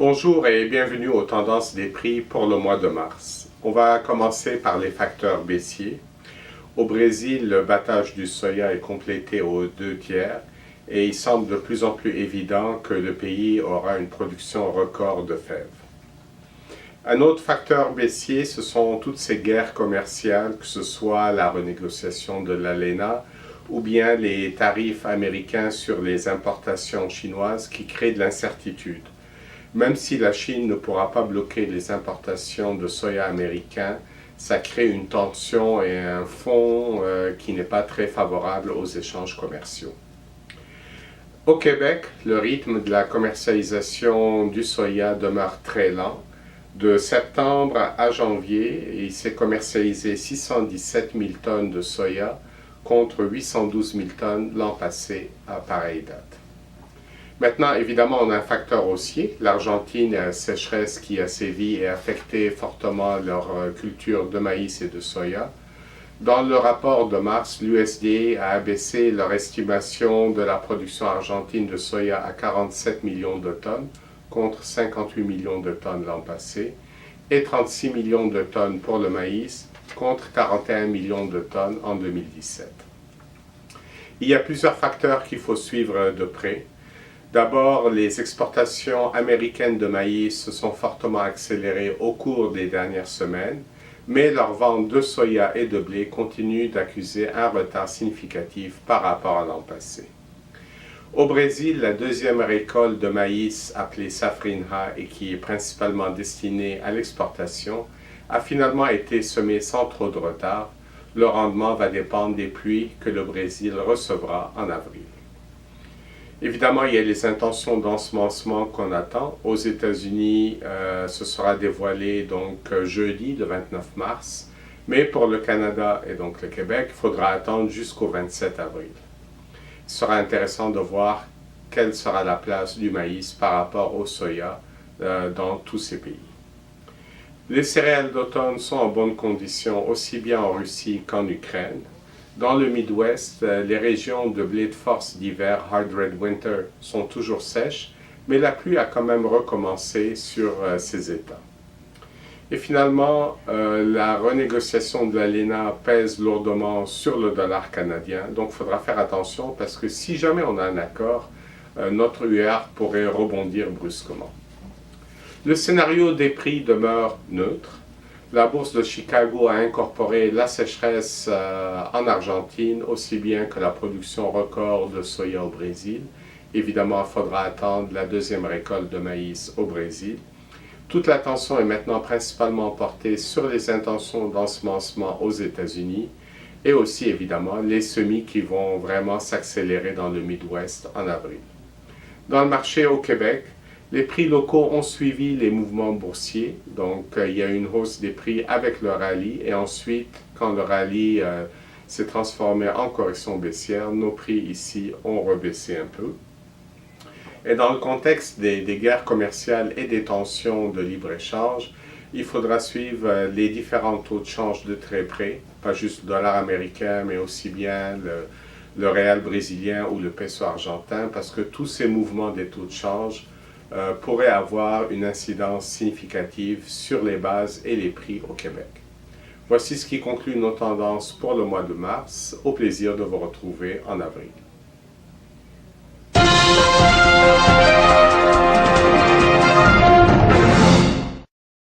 Bonjour et bienvenue aux tendances des prix pour le mois de mars. On va commencer par les facteurs baissiers. Au Brésil, le battage du soya est complété aux 2/3 et il semble de plus en plus évident que le pays aura une production record de fèves. Un autre facteur baissier, ce sont toutes ces guerres commerciales, que ce soit la renégociation de l'ALENA ou bien les tarifs américains sur les importations chinoises qui créent de l'incertitude. Même si la Chine ne pourra pas bloquer les importations de soya américain, ça crée une tension et un fond qui n'est pas très favorable aux échanges commerciaux. Au Québec, le rythme de la commercialisation du soya demeure très lent. De septembre à janvier, il s'est commercialisé 617 000 tonnes de soya contre 812 000 tonnes l'an passé à pareille date. Maintenant, évidemment, on a un facteur haussier. L'Argentine a une sécheresse qui a sévi et affecté fortement leur culture de maïs et de soya. Dans le rapport de mars, l'USDA a abaissé leur estimation de la production argentine de soya à 47 millions de tonnes contre 58 millions de tonnes l'an passé et 36 millions de tonnes pour le maïs contre 41 millions de tonnes en 2017. Il y a plusieurs facteurs qu'il faut suivre de près. D'abord, les exportations américaines de maïs se sont fortement accélérées au cours des dernières semaines, mais leurs ventes de soya et de blé continuent d'accuser un retard significatif par rapport à l'an passé. Au Brésil, la deuxième récolte de maïs appelée safrinha et qui est principalement destinée à l'exportation a finalement été semée sans trop de retard. Le rendement va dépendre des pluies que le Brésil recevra en avril. Évidemment, il y a les intentions d'ensemencement qu'on attend. Aux États-Unis, ce sera dévoilé donc jeudi, le 29 mars. Mais pour le Canada et donc le Québec, il faudra attendre jusqu'au 27 avril. Il sera intéressant de voir quelle sera la place du maïs par rapport au soya dans tous ces pays. Les céréales d'automne sont en bonne condition aussi bien en Russie qu'en Ukraine. Dans le Midwest, les régions de blé de force d'hiver, Hard Red Winter, sont toujours sèches, mais la pluie a quand même recommencé sur ces États. Et finalement, la renégociation de l'ALENA pèse lourdement sur le dollar canadien, donc il faudra faire attention parce que si jamais on a un accord, notre UR pourrait rebondir brusquement. Le scénario des prix demeure neutre. La bourse de Chicago a incorporé la sécheresse en Argentine, aussi bien que la production record de soya au Brésil. Évidemment, il faudra attendre la deuxième récolte de maïs au Brésil. Toute l'attention est maintenant principalement portée sur les intentions d'ensemencement aux États-Unis et aussi, évidemment, les semis qui vont vraiment s'accélérer dans le Midwest en avril. Dans le marché au Québec, les prix locaux ont suivi les mouvements boursiers, donc il y a eu une hausse des prix avec le rallye et ensuite, quand le rallye s'est transformé en correction baissière, nos prix ici ont rebaissé un peu. Et dans le contexte des guerres commerciales et des tensions de libre-échange, il faudra suivre les différents taux de change de très près, pas juste le dollar américain, mais aussi bien le réal brésilien ou le peso argentin, parce que tous ces mouvements des taux de change pourrait avoir une incidence significative sur les bases et les prix au Québec. Voici ce qui conclut nos tendances pour le mois de mars. Au plaisir de vous retrouver en avril.